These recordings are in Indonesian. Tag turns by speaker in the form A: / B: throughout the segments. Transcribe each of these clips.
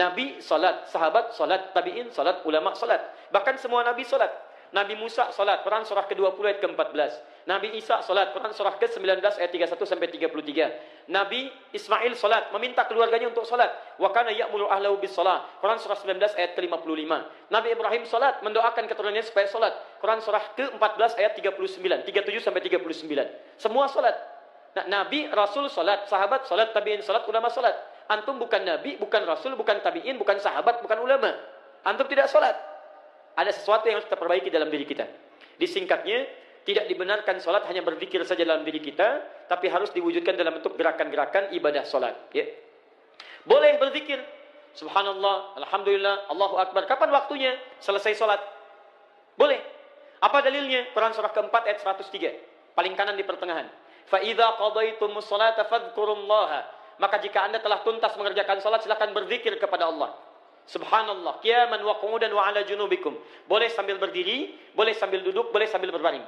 A: Nabi salat, sahabat salat, tabi'in salat, ulama salat. Bahkan semua nabi salat. Nabi Musa salat, Quran surah ke-20 ayat ke-14. Nabi Isa salat, Quran surah ke-19 ayat 31 sampai 33. Nabi Ismail salat, meminta keluarganya untuk salat. Wa kana ya'muru ahlahu bis salat, Quran surah 19 ayat ke-55. Nabi Ibrahim salat, mendoakan keturunannya supaya salat. Quran surah ke-14 ayat 39, 37 sampai 39. Semua salat. Nah, Nabi, Rasul salat, sahabat salat, tabi'in salat, ulama salat. Antum bukan Nabi, bukan Rasul, bukan tabi'in, bukan sahabat, bukan ulama. Antum tidak salat. Ada sesuatu yang harus kita perbaiki dalam diri kita. Disingkatnya, tidak dibenarkan salat hanya berzikir saja dalam diri kita, tapi harus diwujudkan dalam bentuk gerakan-gerakan ibadah salat. Ya. Boleh berzikir, subhanallah, alhamdulillah, Allahu akbar. Kapan waktunya? Selesai salat. Boleh. Apa dalilnya? Quran surah keempat ayat 103. Paling kanan di pertengahan. Fa idza qadaytumus salata fadhkurullaha. Maka jika Anda telah tuntas mengerjakan salat, silakan berzikir kepada Allah. Subhanallah, qiyaman wa qu'udan wa 'ala junubikum. Boleh sambil berdiri, boleh sambil duduk, boleh sambil berbaring.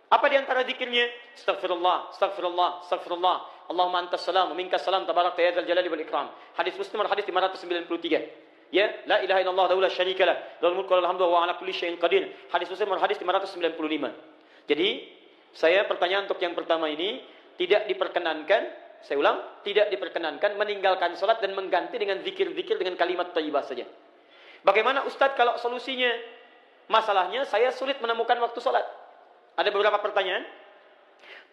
A: Apa di antara zikirnya? Astaghfirullah, astaghfirullah, astaghfirullah. Allahumma antas salam, minkas salam, tabarakta ya dzal jalali wal ikram. Hadis Muslim, hadis 593. Ya, la ilaha illallah wa la syarika lah, lahul mulku wa lahul hamdu wa ala kulli syai'in qadir. Hadis Muslim, hadis 595. Jadi, saya pertanyaan untuk yang pertama ini tidak diperkenankan. Saya ulang, tidak diperkenankan meninggalkan salat dan mengganti dengan zikir-zikir dengan kalimat thayyibah saja. Bagaimana Ustadz kalau solusinya? Masalahnya saya sulit menemukan waktu salat. Ada beberapa pertanyaan.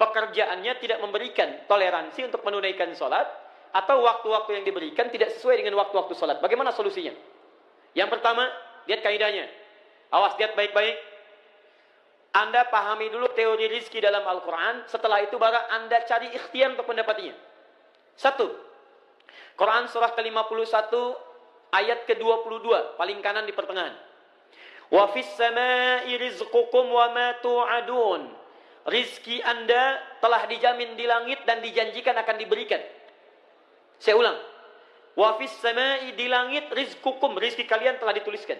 A: Pekerjaannya tidak memberikan toleransi untuk menunaikan salat, atau waktu-waktu yang diberikan tidak sesuai dengan waktu-waktu salat. Bagaimana solusinya? Yang pertama, lihat kaidahnya. Awas, lihat baik-baik. Anda pahami dulu teori rizki dalam Al-Quran. Setelah itu baru Anda cari ikhtiar untuk mendapatinya. 1. Quran surah ke-51 ayat ke-22. Paling kanan di pertengahan. Wa fis samai rizqukum wa ma tu'adun. Rizki Anda telah dijamin di langit dan dijanjikan akan diberikan. Saya ulang. Wa fis samai, di langit, rizqukum, rizki kalian telah dituliskan.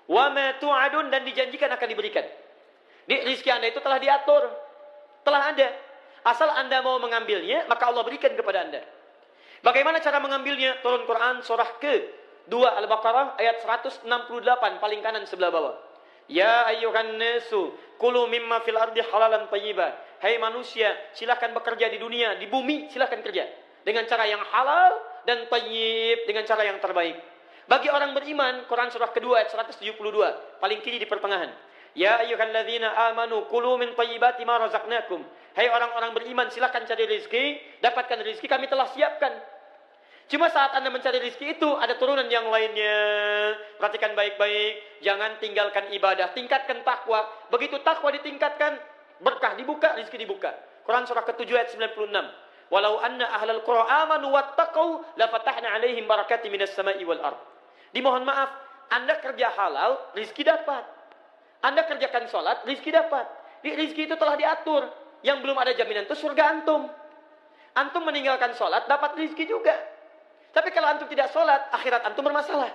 A: Wa ma tu'adun, dan dijanjikan akan diberikan. Di rizki Anda itu telah diatur, telah ada. Asal Anda mau mengambilnya, maka Allah berikan kepada Anda. Bagaimana cara mengambilnya? Turun Quran surah ke-2 Al-Baqarah ayat 168, paling kanan sebelah bawah. Ya ayyuhan nasu kulu mimma fil ardi halalan thayyiba. Hai manusia, silakan bekerja di dunia, di bumi silakan kerja dengan cara yang halal dan thayyib, dengan cara yang terbaik. Bagi orang beriman, Quran surah kedua ayat 172, paling kiri di pertengahan. Ya ayyuhalladzina amanu kulu min thayyibati ma razaqnakum. Hai orang-orang beriman, silakan cari rezeki, dapatkan rezeki kami telah siapkan. Cuma saat Anda mencari rezeki itu ada turunan yang lainnya. Perhatikan baik-baik, jangan tinggalkan ibadah, tingkatkan takwa. Begitu takwa ditingkatkan, berkah dibuka, rezeki dibuka. Quran surah ke-7 ayat 96. Walau anna ahlal qura amanu wattaqau la fatahna 'alaihim barakatin minas sama'i wal ard. Dimohon maaf, Anda kerja halal, rezeki dapat. Anda kerjakan sholat, rizki dapat. Rizki itu telah diatur. Yang belum ada jaminan itu surga antum. Antum meninggalkan sholat, dapat rizki juga. Tapi kalau antum tidak sholat, akhirat antum bermasalah.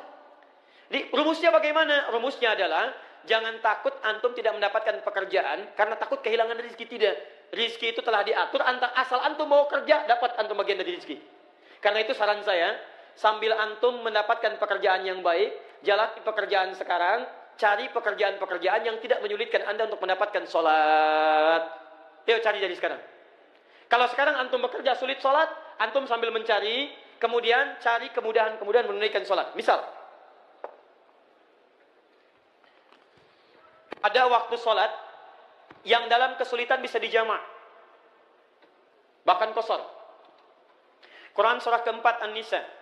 A: Rumusnya bagaimana? Rumusnya adalah, jangan takut antum tidak mendapatkan pekerjaan, karena takut kehilangan rizki. Tidak. Rizki itu telah diatur, asal antum mau kerja, dapat antum bagian dari rizki. Karena itu saran saya, sambil antum mendapatkan pekerjaan yang baik, jalani pekerjaan sekarang, cari pekerjaan-pekerjaan yang tidak menyulitkan Anda untuk mendapatkan sholat. Ayo cari dari sekarang. Kalau sekarang antum bekerja sulit sholat, antum sambil mencari, kemudian cari kemudahan-kemudahan menunaikan sholat. Misal, ada waktu sholat yang dalam kesulitan bisa dijamak, bahkan qasar. Quran surah keempat An-Nisa.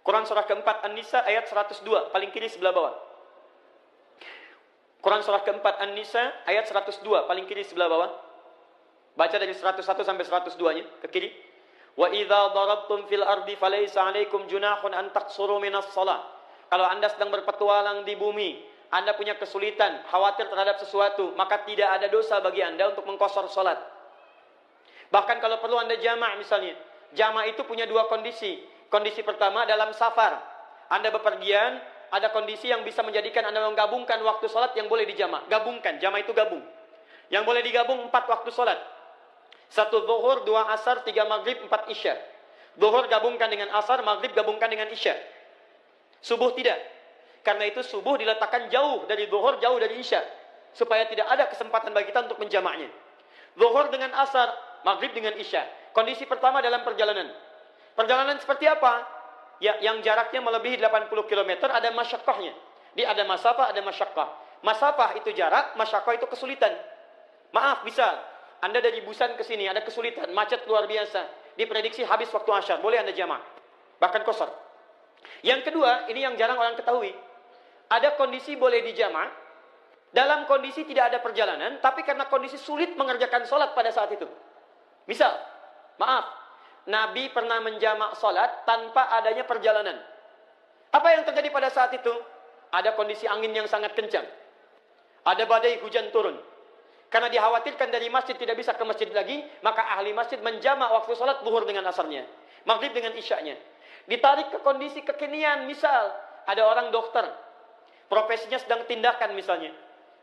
A: Quran surah keempat An-Nisa ayat 102, paling kiri sebelah bawah. Quran surah keempat An-Nisa ayat 102, paling kiri sebelah bawah. Baca dari 101 sampai 102-nya, ke kiri. Wa idza darabtum fil ardi falaysa 'alaikum junahun an taqsuru minas shalah. Kalau Anda sedang berpetualang di bumi, Anda punya kesulitan, khawatir terhadap sesuatu, maka tidak ada dosa bagi Anda untuk mengqasar salat. Bahkan kalau perlu Anda jamak misalnya. Jamak itu punya dua kondisi. Kondisi pertama dalam safar. Anda bepergian, ada kondisi yang bisa menjadikan Anda menggabungkan waktu sholat yang boleh dijamak. Gabungkan, jamak itu gabung. Yang boleh digabung 4 waktu sholat. 1 zuhur, 2 asar, 3 maghrib, 4 isya. Zuhur gabungkan dengan asar, maghrib gabungkan dengan isya. Subuh tidak. Karena itu subuh diletakkan jauh dari zuhur, jauh dari isya. Supaya tidak ada kesempatan bagi kita untuk menjamaknya. Zuhur dengan asar, maghrib dengan isya. Kondisi pertama dalam perjalanan. Perjalanan seperti apa? Ya, yang jaraknya melebihi 80 km ada masyaqqahnya. Dia ada masafah, ada masyaqqah. Masafah itu jarak, masyaqqah itu kesulitan. Maaf, bisa. Anda dari Busan ke sini ada kesulitan, macet luar biasa. Diprediksi habis waktu asyar, boleh Anda jamak. Bahkan qasar. Yang kedua, ini yang jarang orang ketahui. Ada kondisi boleh dijamak dalam kondisi tidak ada perjalanan, tapi karena kondisi sulit mengerjakan sholat pada saat itu. Misal, maaf, Nabi pernah menjamak sholat tanpa adanya perjalanan. Apa yang terjadi pada saat itu? Ada kondisi angin yang sangat kencang. Ada badai hujan turun. Karena dikhawatirkan dari masjid tidak bisa ke masjid lagi, maka ahli masjid menjamak waktu sholat zuhur dengan asarnya, maghrib dengan isyaknya. Ditarik ke kondisi kekinian, misal ada orang dokter, profesinya sedang tindakan misalnya.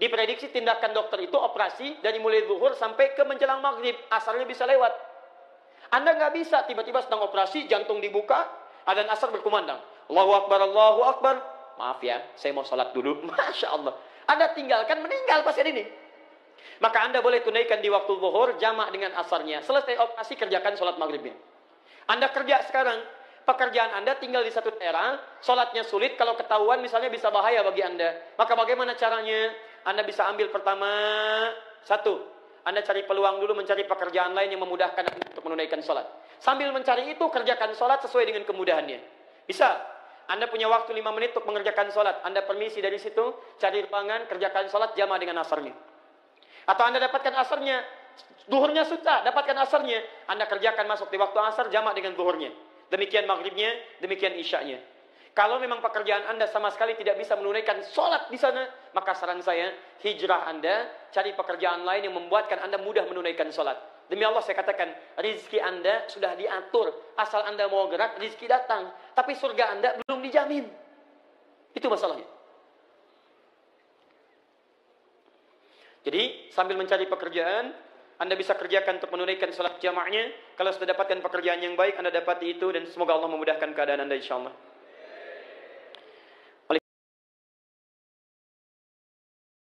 A: Diprediksi tindakan dokter itu operasi dari mulai zuhur sampai ke menjelang maghrib, asarnya bisa lewat. Anda nggak bisa tiba-tiba sedang operasi, jantung dibuka, adzan asar berkumandang. Allahu Akbar, Allahu Akbar. Maaf ya, saya mau sholat dulu. Masya Allah. Anda tinggalkan, meninggal pasien ini. Maka Anda boleh tunaikan di waktu zuhur, jamak dengan asarnya. Selesai operasi, kerjakan sholat maghribnya. Anda kerja sekarang, pekerjaan Anda tinggal di satu daerah, sholatnya sulit, kalau ketahuan misalnya bisa bahaya bagi Anda. Maka bagaimana caranya? Anda bisa ambil pertama, satu, Anda cari peluang dulu mencari pekerjaan lain yang memudahkan Anda untuk menunaikan sholat. Sambil mencari itu, kerjakan sholat sesuai dengan kemudahannya. Bisa. Anda punya waktu 5 menit untuk mengerjakan sholat. Anda permisi dari situ, cari ruangan, kerjakan sholat, jamak dengan asarnya. Atau Anda dapatkan asarnya, zuhurnya susah, dapatkan asarnya. Anda kerjakan masuk di waktu asar, jamak dengan zuhurnya. Demikian maghribnya, demikian isyaknya. Kalau memang pekerjaan Anda sama sekali tidak bisa menunaikan sholat di sana, maka saran saya, hijrah Anda, cari pekerjaan lain yang membuatkan Anda mudah menunaikan sholat. Demi Allah saya katakan, rizki Anda sudah diatur. Asal Anda mau gerak, rizki datang. Tapi surga Anda belum dijamin. Itu masalahnya. Jadi sambil mencari pekerjaan, Anda bisa kerjakan untuk menunaikan salat jamaknya. Kalau sudah dapatkan pekerjaan yang baik, Anda dapati itu dan semoga Allah memudahkan keadaan Anda insyaAllah.